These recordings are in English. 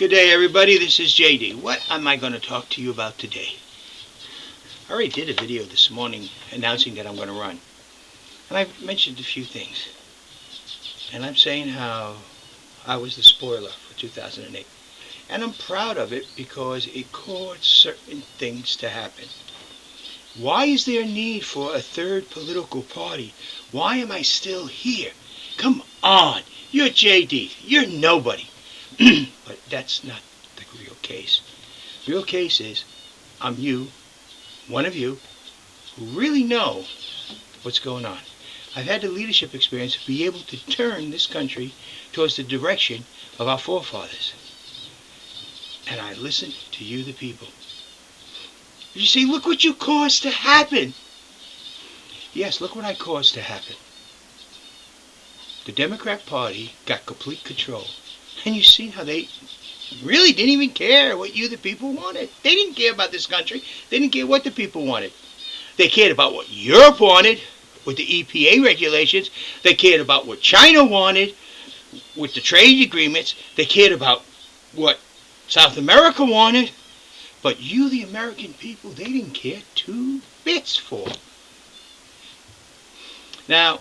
Good day, everybody. This is JD. What am I going to talk to you about today? I already did a video this morning announcing that I'm going to run. And I've mentioned a few things. And I'm saying how I was the spoiler for 2008. And I'm proud of it because it caused certain things to happen. Why is there a need for a third political party? Why am I still here? Come on. You're JD. You're nobody. But that's not the real case. The real case is I'm you, one of you, who really know what's going on. I've had the leadership experience to be able to turn this country towards the direction of our forefathers. And I listen to you, the people. You see, look what you caused to happen. Yes, look what I caused to happen. The Democrat Party got complete control. And you see how they really didn't even care what you, the people, wanted. They didn't care about this country. They didn't care what the people wanted. They cared about what Europe wanted with the EPA regulations. They cared about what China wanted with the trade agreements. They cared about what South America wanted. But you, the American people, they didn't care 2 bits for. Now,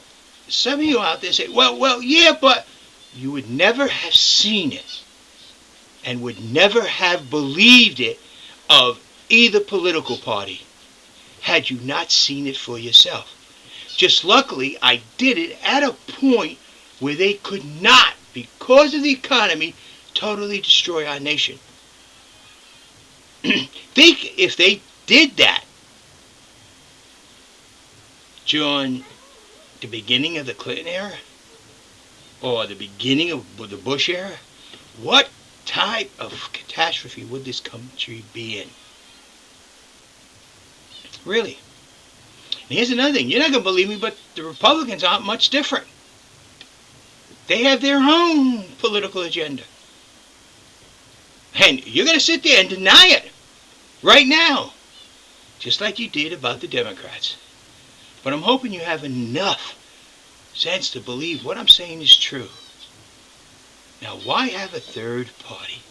some of you out there say, well, yeah, but you would never have seen it and would never have believed it of either political party had you not seen it for yourself. Just luckily, I did it at a point where they could not, because of the economy, totally destroy our nation. Think if they did that during the beginning of the Clinton era or the beginning of the Bush era, what type of catastrophe would this country be in? Really. And here's another thing. You're not going to believe me, but the Republicans aren't much different. They have their own political agenda. And you're going to sit there and deny it right now, just like you did about the Democrats. But I'm hoping you have enough sense to believe what I'm saying is true. Now, why have a third party?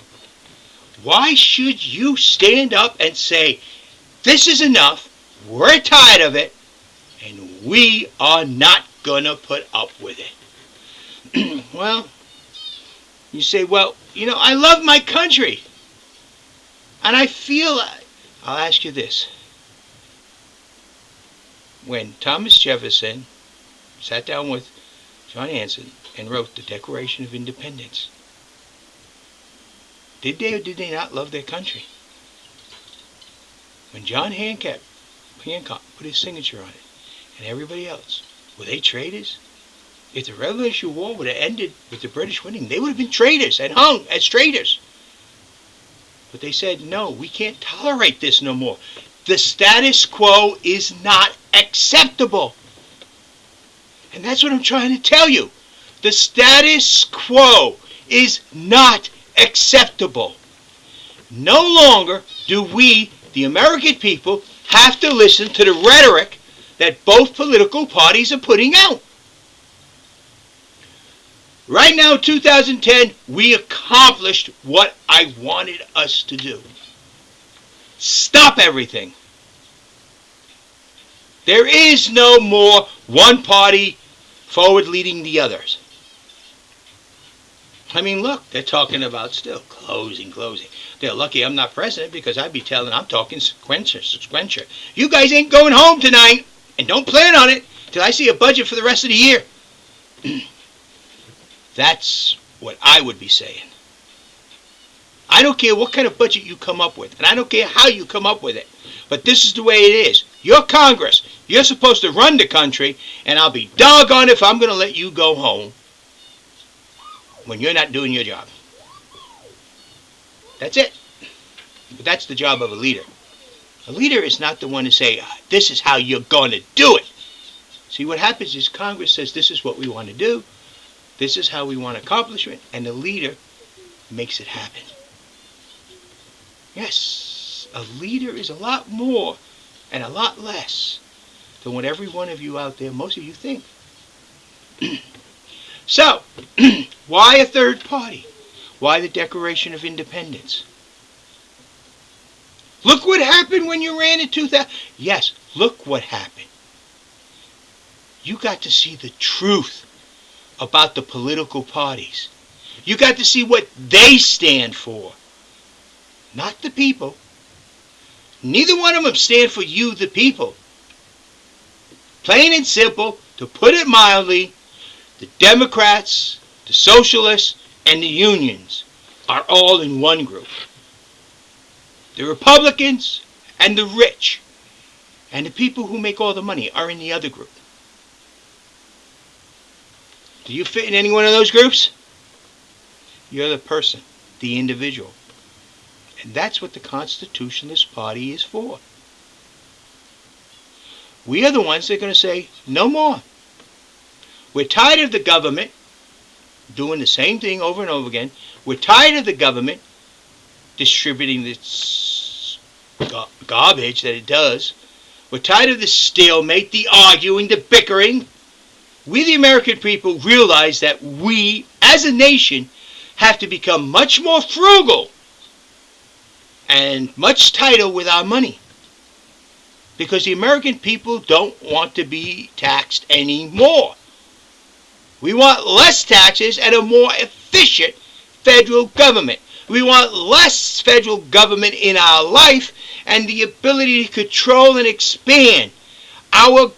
Why should you stand up and say, this is enough, we're tired of it, and we are not going to put up with it? Well, you say, well, I love my country. And I feel, I'll ask you this. When Thomas Jefferson sat down with John Hanson and wrote the Declaration of Independence, did they or did they not love their country? When John Hancock put his signature on it, and everybody else, were they traitors? If the Revolutionary War would have ended with the British winning, they would have been traitors and hung as traitors. But they said, no, we can't tolerate this no more. The status quo is not acceptable. And that's what I'm trying to tell you. The status quo is not acceptable. No longer do we, the American people, have to listen to the rhetoric that both political parties are putting out. Right now, 2010, we accomplished what I wanted us to do. Stop everything. There is no more one party forward leading the others. I mean, look, they're talking about still closing. They're lucky I'm not president because I'm talking sequential. You guys ain't going home tonight, and don't plan on it till I see a budget for the rest of the year. That's what I would be saying. I don't care what kind of budget you come up with, and I don't care how you come up with it, but this is the way it is. You're Congress. You're supposed to run the country, and I'll be doggone if I'm going to let you go home when you're not doing your job. That's it. But that's the job of a leader. A leader is not the one to say, this is how you're going to do it. See, what happens is Congress says, this is what we want to do. This is how we want to accomplish it. And the leader makes it happen. Yes, a leader is a lot more and a lot less than what every one of you out there, most of you think. So, why a third party? Why the Declaration of Independence? Look what happened when you ran in 2000. Yes, look what happened. You got to see the truth about the political parties. You got to see what they stand for. Not the people. Neither one of them stand for you, the people. Plain and simple, to put it mildly, the Democrats, the Socialists, and the Unions are all in one group. The Republicans and the rich and the people who make all the money are in the other group. Do you fit in any one of those groups? You're the person, the individual. And that's what the Constitutionalist Party is for. We are the ones that are going to say, no more. We're tired of the government doing the same thing over and over again. We're tired of the government distributing this garbage that it does. We're tired of the stalemate, the arguing, the bickering. We, the American people, realize that we, as a nation, have to become much more frugal and much tighter with our money. Because the American people don't want to be taxed anymore. We want less taxes and a more efficient federal government. We want less federal government in our life and the ability to control and expand our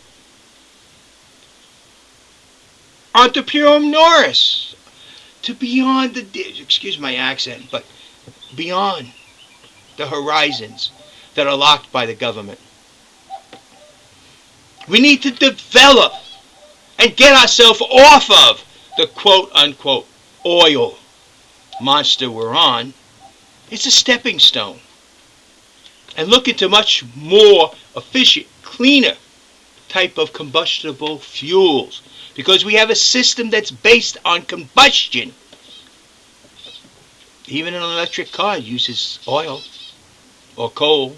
entrepreneurs to beyond the, excuse my accent, but beyond the horizons that are locked by the government. We need to develop and get ourselves off of the quote-unquote oil monster we're on. It's a stepping stone. And look into much more efficient, cleaner type of combustible fuels. Because we have a system that's based on combustion. Even an electric car uses oil or coal.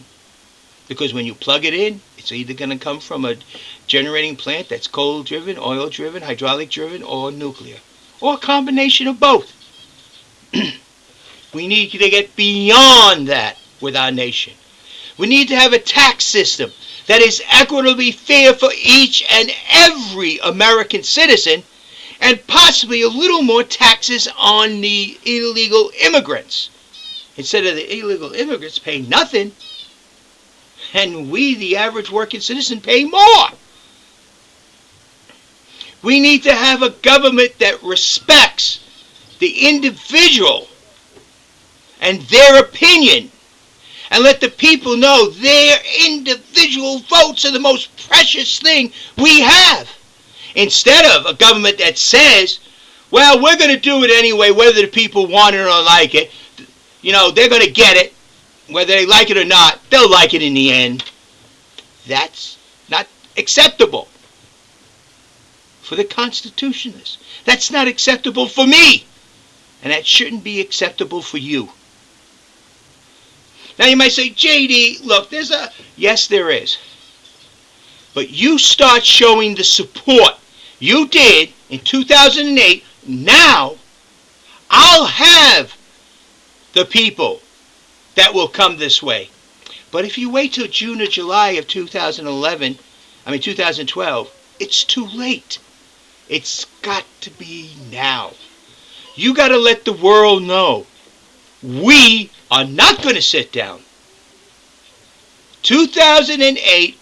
Because when you plug it in, it's either going to come from a generating plant that's coal-driven, oil-driven, hydraulic-driven, or nuclear. Or a combination of both. We need to get beyond that with our nation. We need to have a tax system that is equitably fair for each and every American citizen, and possibly a little more taxes on the illegal immigrants. Instead of the illegal immigrants paying nothing, and we, the average working citizen, pay more. We need to have a government that respects the individual and their opinion, and let the people know their individual votes are the most precious thing we have. Instead of a government that says, well, we're going to do it anyway, whether the people want it or like it. You know, they're going to get it. Whether they like it or not, they'll like it in the end. That's not acceptable for the Constitutionalists. That's not acceptable for me. And that shouldn't be acceptable for you. Now you might say, JD, look, yes, there is. But you start showing the support you did in 2008, now I'll have the people that will come this way. But if you wait till June or July of 2012, it's too late. It's got to be now. You got to let the world know we are not going to sit down. 2008,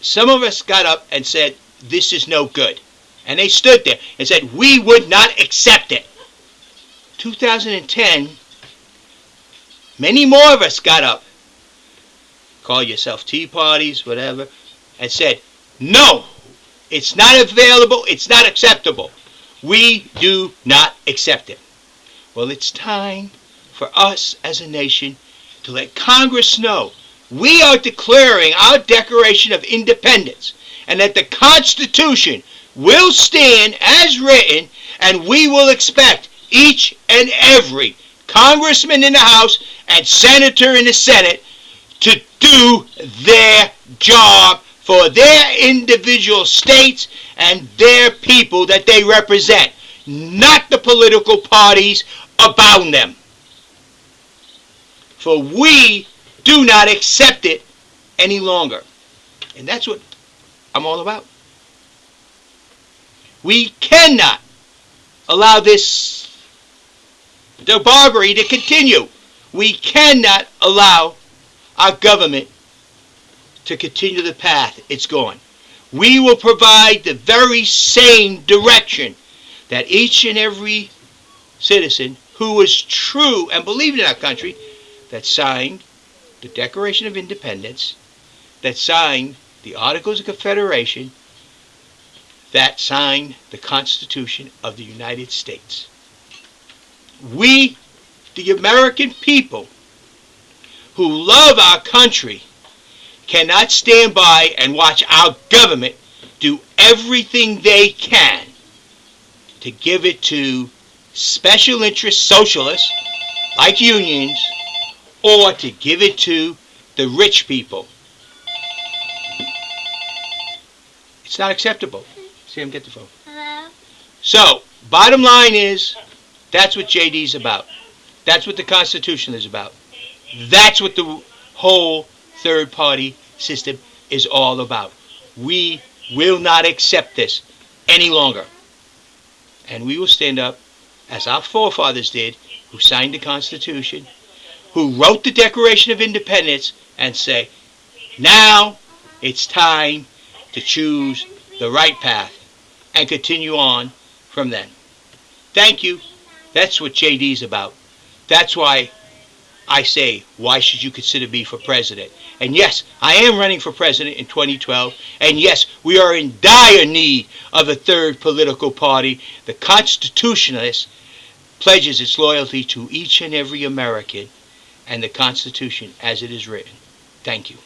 some of us got up and said, this is no good. And they stood there and said, we would not accept it. 2010, many more of us got up, call yourself tea parties, whatever, and said, no, it's not available, it's not acceptable. We do not accept it. Well, it's time for us as a nation to let Congress know we are declaring our Declaration of Independence and that the Constitution will stand as written, and we will expect each and every congressman in the House and senator in the Senate to do their job for their individual states and their people that they represent, not the political parties abound them. For we do not accept it any longer. And that's what I'm all about. We cannot allow this barbarity to continue. We cannot allow our government to continue the path it's going. We will provide the very same direction that each and every citizen who was true and believed in our country, that signed the Declaration of Independence, that signed the Articles of Confederation, that signed the Constitution of the United States. We, the American people, who love our country, cannot stand by and watch our government do everything they can to give it to special interest socialists like unions, or to give it to the rich people. It's not acceptable. Sam, get the phone. Hello? So, bottom line is, that's what JD's about. That's what the Constitution is about. That's what the whole third-party system is all about. We will not accept this any longer. And we will stand up, as our forefathers did, who signed the Constitution, who wrote the Declaration of Independence, and say, now it's time to choose the right path and continue on from then. Thank you. That's what JD's about. That's why I say, why should you consider me for president? And yes, I am running for president in 2012. And yes, we are in dire need of a third political party. The Constitutionalist pledges its loyalty to each and every American and the Constitution as it is written. Thank you.